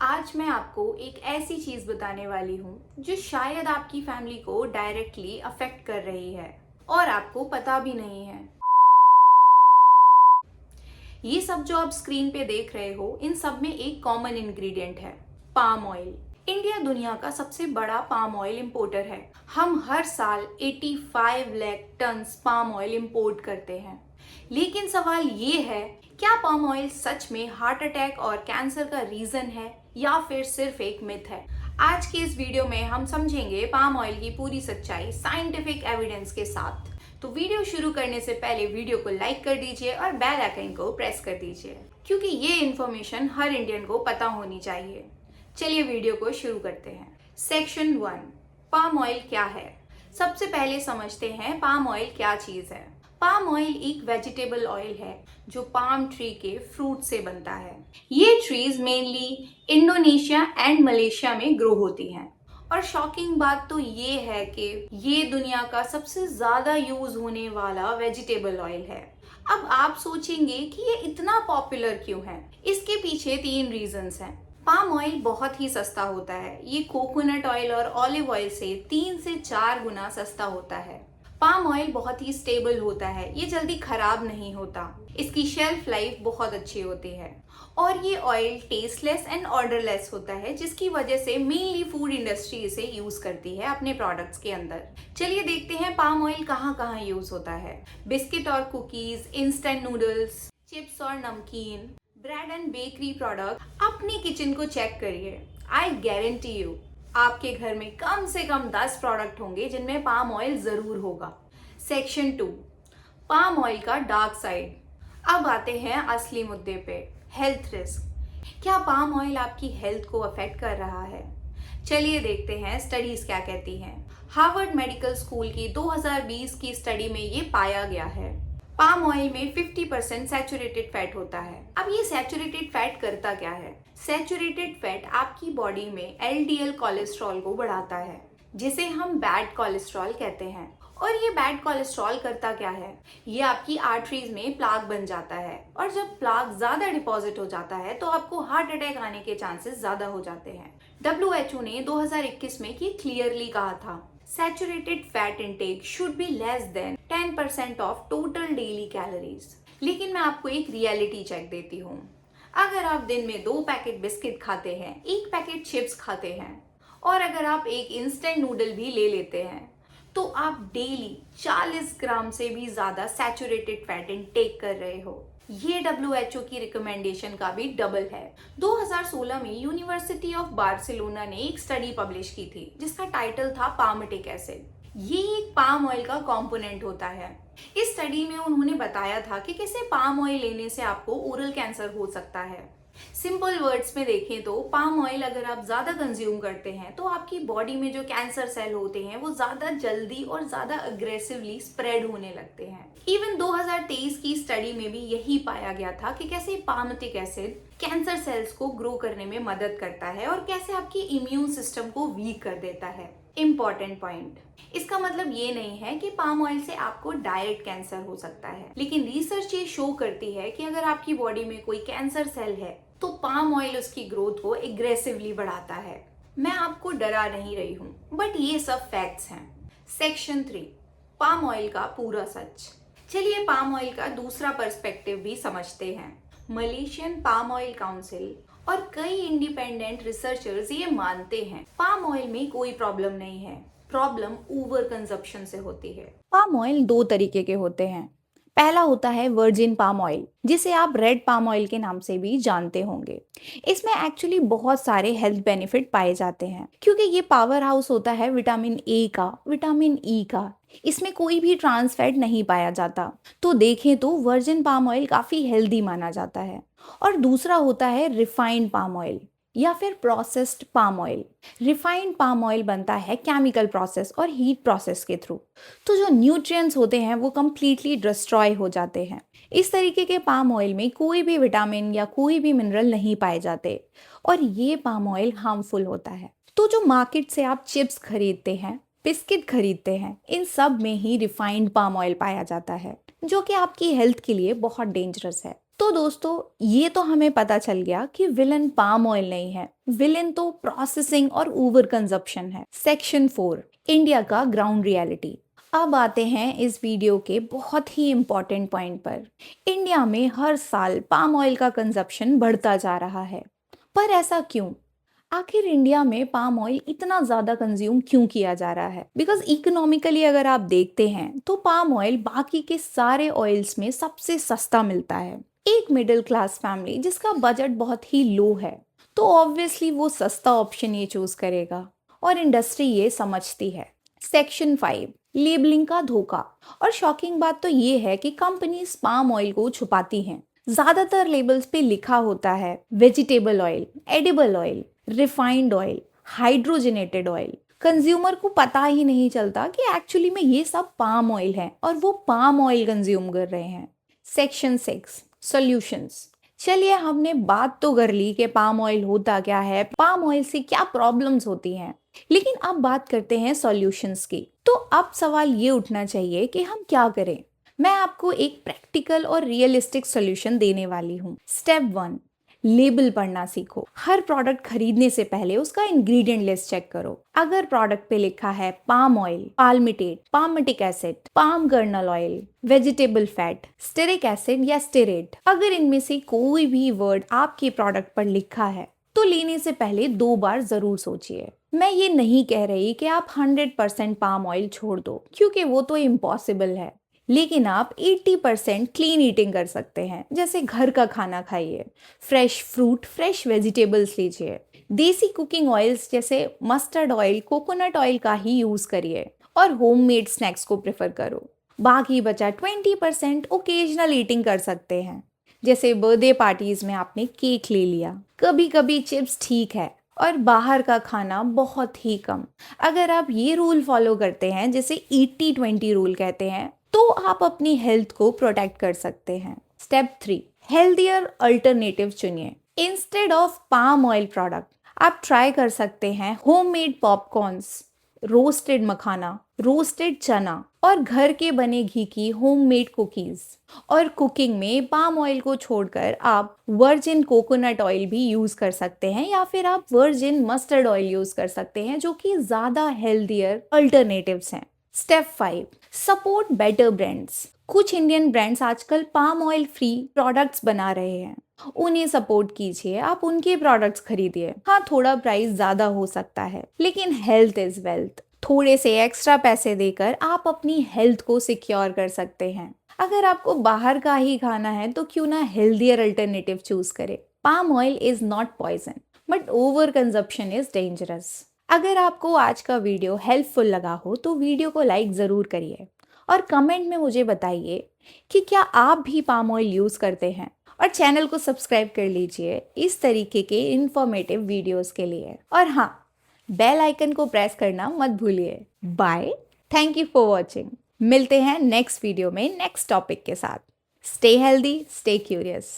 आज मैं आपको एक ऐसी चीज बताने वाली हूँ जो शायद आपकी फैमिली को डायरेक्टली अफेक्ट कर रही है और आपको पता भी नहीं है। ये सब जो आप स्क्रीन पे देख रहे हो, इन सब में एक कॉमन इंग्रेडिएंट है, पाम ऑयल। इंडिया दुनिया का सबसे बड़ा पाम ऑयल इंपोर्टर है। हम हर साल 85 lakh ton palm oil import करते हैं। लेकिन सवाल ये है, क्या पाम ऑयल सच में हार्ट अटैक और कैंसर का रीजन है या फिर सिर्फ एक मिथ है? आज के इस वीडियो में हम समझेंगे पाम ऑयल की पूरी सच्चाई साइंटिफिक एविडेंस के साथ। तो वीडियो शुरू करने से पहले वीडियो को लाइक कर दीजिए और बेल आइकन को प्रेस कर दीजिए, क्योंकि ये इन्फॉर्मेशन हर इंडियन को पता होनी चाहिए। चलिए वीडियो को शुरू करते हैं। सेक्शन 1, पाम ऑयल क्या है? सबसे पहले समझते हैं पाम ऑयल क्या चीज है। पाम ऑयल एक वेजिटेबल ऑयल है जो पाम ट्री के फ्रूट से बनता है। ये trees mainly Indonesia and Malaysia में ग्रो होती हैं। और शॉकिंग बात तो ये है कि ये दुनिया का सबसे ज्यादा यूज होने वाला वेजिटेबल ऑयल है। अब आप सोचेंगे कि ये इतना पॉपुलर क्यों है? इसके पीछे 3 रीजंस हैं। पाम ऑयल बहुत ही सस्ता होता है। ये कोकोनट ऑयल और ऑलिव ऑयल से 3 से 4 गुना सस्ता होता है। पाम ऑयल बहुत ही स्टेबल होता है, ये जल्दी खराब नहीं होता। इसकी शेल्फ लाइफ बहुत अच्छी होती है और ये ऑयल टेस्टलेस एंड ऑर्डरलेस होता है, जिसकी वजह से मेनली फूड इंडस्ट्री इसे यूज करती है अपने प्रोडक्ट्स के अंदर। चलिए देखते हैं पाम ऑयल कहाँ कहाँ यूज होता है। बिस्किट और कुकीज, इंस्टेंट नूडल्स, चिप्स और नमकीन, ब्रेड एंड बेकरी प्रोडक्ट। अपनी किचन को चेक करिए, आई गारंटी यू आपके घर में कम से कम 10 प्रोडक्ट होंगे जिनमें पाम ऑयल जरूर होगा। सेक्शन 2, पाम ऑयल का डार्क साइड। अब आते हैं असली मुद्दे पे, हेल्थ रिस्क। क्या पाम ऑयल आपकी हेल्थ को अफेक्ट कर रहा है? चलिए देखते हैं स्टडीज क्या कहती हैं। हार्वर्ड मेडिकल स्कूल की 2020 की स्टडी में ये पाया गया है, पाम ऑयल में 50% सैचुरेटेड फैट होता है। अब ये सैचुरेटेड फैट करता क्या है? सैचुरेटेड फैट आपकी बॉडी में एलडीएल कोलेस्ट्रॉल को बढ़ाता है, जिसे हम बैड कोलेस्ट्रॉल कहते हैं। और ये बैड कोलेस्ट्रॉल करता क्या है? ये आपकी आर्टरीज में प्लाक बन जाता है और जब प्लाक ज्यादा डिपॉजिट हो जाता है तो आपको हार्ट अटैक आने के चांसेस ज्यादा हो जाते हैं। WHO ने 2021 में ये क्लियरली कहा था, saturated fat intake should be less than 10% of total daily calories. लेकिन मैं आपको एक रियलिटी चेक देती हूँ। अगर आप दिन में 2 पैकेट बिस्किट खाते हैं, 1 पैकेट चिप्स खाते हैं और अगर आप एक इंस्टेंट नूडल भी ले लेते हैं, तो आप डेली 40 ग्राम से भी ज्यादा सैचुरेटेड फैट इंटेक कर रहे हो। ये WHO की रिकमेंडेशन का भी डबल है। 2016 में यूनिवर्सिटी ऑफ बार्सिलोना ने एक स्टडी पब्लिश की थी जिसका टाइटल था पामटिक एसिड। ये एक पाम ऑयल का कंपोनेंट होता है। इस स्टडी में उन्होंने बताया था कि कैसे पाम ऑयल लेने से आपको ओरल कैंसर हो सकता है। सिंपल वर्ड्स में देखें तो पाम ऑयल अगर आप ज्यादा कंज्यूम करते हैं तो आपकी बॉडी में जो कैंसर सेल होते हैं वो ज्यादा जल्दी और ज्यादा अग्रेसिवली स्प्रेड होने लगते हैं। इवन 2023 की स्टडी में भी यही पाया गया था कि कैसे पामटिक एसिड कैंसर सेल्स को ग्रो करने में मदद करता है और कैसे आपकी इम्यून सिस्टम को वीक कर देता है। इंपॉर्टेंट पॉइंट, इसका मतलब ये नहीं है कि पाम ऑयल से आपको डायरेक्ट कैंसर हो सकता है, लेकिन रिसर्च ये शो करती है कि अगर आपकी बॉडी में कोई कैंसर सेल है तो पाम ऑयल उसकी ग्रोथ को एग्रेसिवली बढ़ाता है। मैं आपको डरा नहीं रही हूँ, बट ये सब फैक्ट्स हैं। सेक्शन 3, पाम ऑयल का पूरा सच। चलिए पाम ऑयल का दूसरा पर्सपेक्टिव भी समझते हैं। मलेशियन पाम ऑयल काउंसिल और कई इंडिपेंडेंट रिसर्चर्स ये मानते हैं पाम ऑयल में कोई प्रॉब्लम नहीं है, प्रॉब्लम ओवर कंजप्शन से होती है। पाम ऑयल 2 तरीके के होते हैं। पहला होता है वर्जिन पाम ऑयल, जिसे आप रेड पाम ऑयल के नाम से भी जानते होंगे। इसमें एक्चुअली बहुत सारे हेल्थ बेनिफिट पाए जाते हैं, क्योंकि ये पावर हाउस होता है विटामिन ए का, विटामिन ई का। इसमें कोई भी ट्रांस फैट नहीं पाया जाता। तो देखें तो वर्जिन पाम ऑयल काफी हेल्दी माना जाता है। और दूसरा होता है रिफाइंड पाम ऑयल या फिर processed palm oil. Refined palm oil बनता है केमिकल प्रोसेस और हीट प्रोसेस के थ्रू। तो जो न्यूट्रिएंट्स होते हैं वो कंप्लीटली डिस्ट्रॉय हो जाते हैं। इस तरीके के पाम ऑयल में कोई भी विटामिन या कोई भी मिनरल नहीं पाए जाते और ये पाम ऑयल हार्मफुल होता है। तो जो मार्केट से आप चिप्स खरीदते हैं, बिस्किट खरीदते हैं, इन सब में ही रिफाइंड पाम ऑयल पाया जाता है, जो कि आपकी हेल्थ के लिए बहुत डेंजरस है। तो दोस्तों ये तो हमें पता चल गया कि विलन पाम ऑयल नहीं है, विलन तो प्रोसेसिंग और ओवर कंजप्शन है। सेक्शन 4, इंडिया का ग्राउंड रियलिटी। अब आते हैं इस वीडियो के बहुत ही इम्पोर्टेंट पॉइंट पर। इंडिया में हर साल पाम ऑयल का कंजप्शन बढ़ता जा रहा है, पर ऐसा क्यों? आखिर इंडिया में पाम ऑयल इतना ज्यादा कंज्यूम क्यों किया जा रहा है? बिकॉज इकोनॉमिकली अगर आप देखते हैं तो पाम ऑयल बाकी के सारे ऑयल्स में सबसे सस्ता मिलता है। एक मिडिल क्लास फैमिली जिसका बजट बहुत ही लो है तो ऑब्वियसली वो सस्ता ऑप्शन ये चूज करेगा, और इंडस्ट्री ये समझती है। सेक्शन 5, लेबलिंग का धोखा। और शॉकिंग बात तो ये है कि कंपनीज पाम ऑयल को छुपाती हैं। ज्यादातर लेबल्स पे लिखा होता है vegetable oil, edible oil, refined oil, hydrogenated oil. Consumer को पता ही नहीं चलता कि एक्चुअली में ये सब पाम ऑयल है और वो पाम ऑयल कंज्यूम कर रहे हैं। Section 6, solutions. चलिए हमने बात तो कर ली कि पाम ऑयल होता क्या है, पाम ऑयल से क्या प्रॉब्लम्स होती हैं, लेकिन अब बात करते हैं सॉल्यूशंस की। तो अब सवाल ये उठना चाहिए कि हम क्या करें। मैं आपको एक प्रैक्टिकल और रियलिस्टिक सॉल्यूशन देने वाली हूँ। स्टेप 1, लेबल पढ़ना सीखो। हर प्रोडक्ट खरीदने से पहले उसका इंग्रेडिएंट लिस्ट चेक करो। अगर प्रोडक्ट पे लिखा है palm oil, palmitate, palmitic acid, palm kernel oil, vegetable fat, stearic acid या स्टेरेट, अगर इनमें से कोई भी वर्ड आपके प्रोडक्ट पर लिखा है तो लेने से पहले 2 बार जरूर सोचिए। मैं ये नहीं कह रही कि आप 100% पाम ऑयल छोड़ दो, क्योंकि वो तो इम्पॉसिबल है, लेकिन आप 80% क्लीन ईटिंग कर सकते हैं। जैसे घर का खाना खाइए, फ्रेश फ्रूट, फ्रेश वेजिटेबल्स लीजिए, देसी कुकिंग ऑयल्स जैसे मस्टर्ड ऑयल, कोकोनट ऑयल का ही यूज करिए, और होममेड स्नैक्स को प्रेफर करो। बाकी बचा 20% ओकेजनल ईटिंग कर सकते हैं, जैसे बर्थडे पार्टीज में आपने केक ले लिया। कभी कभी चिप्स ठीक है, और बाहर का खाना बहुत ही कम। अगर आप ये रूल फॉलो करते हैं, जैसे 80-20 रूल कहते हैं, तो आप अपनी हेल्थ को प्रोटेक्ट कर सकते हैं। स्टेप 3, हेल्दियर अल्टरनेटिव चुनिए। Instead of palm oil product आप ट्राई कर सकते हैं होममेड पॉपकॉर्न्स, रोस्टेड मखाना, रोस्टेड चना, और घर के बने घी की होममेड कुकीज। और कुकिंग में पाम ऑयल को छोड़कर आप वर्जिन कोकोनट ऑयल भी यूज कर सकते हैं, या फिर आप वर्जिन मस्टर्ड ऑयल यूज कर सकते हैं, जो कि ज्यादा हेल्दियर अल्टरनेटिव्स हैं। Step 5, support better brands. कुछ इंडियन ब्रांड्स आजकल पाम ऑयल फ्री प्रोडक्ट्स बना रहे हैं, उन्हें सपोर्ट कीजिए, आप उनके प्रोडक्ट्स खरीदिए। हाँ, थोड़ा प्राइस ज्यादा हो सकता है, लेकिन हेल्थ इज वेल्थ। थोड़े से एक्स्ट्रा पैसे देकर आप अपनी हेल्थ को सिक्योर कर सकते हैं। अगर आपको बाहर का ही खाना है तो क्यों ना हेल्दियर अल्टरनेटिव चूज करें। Palm oil is not poison, but over consumption is dangerous. अगर आपको आज का वीडियो हेल्पफुल लगा हो तो वीडियो को लाइक ज़रूर करिए, और कमेंट में मुझे बताइए कि क्या आप भी पाम ऑयल यूज़ करते हैं, और चैनल को सब्सक्राइब कर लीजिए इस तरीके के इन्फॉर्मेटिव वीडियोस के लिए। और हाँ, बेल आइकन को प्रेस करना मत भूलिए। Bye, thank you for watching. मिलते हैं नेक्स्ट वीडियो में नेक्स्ट टॉपिक के साथ। Stay healthy, stay curious.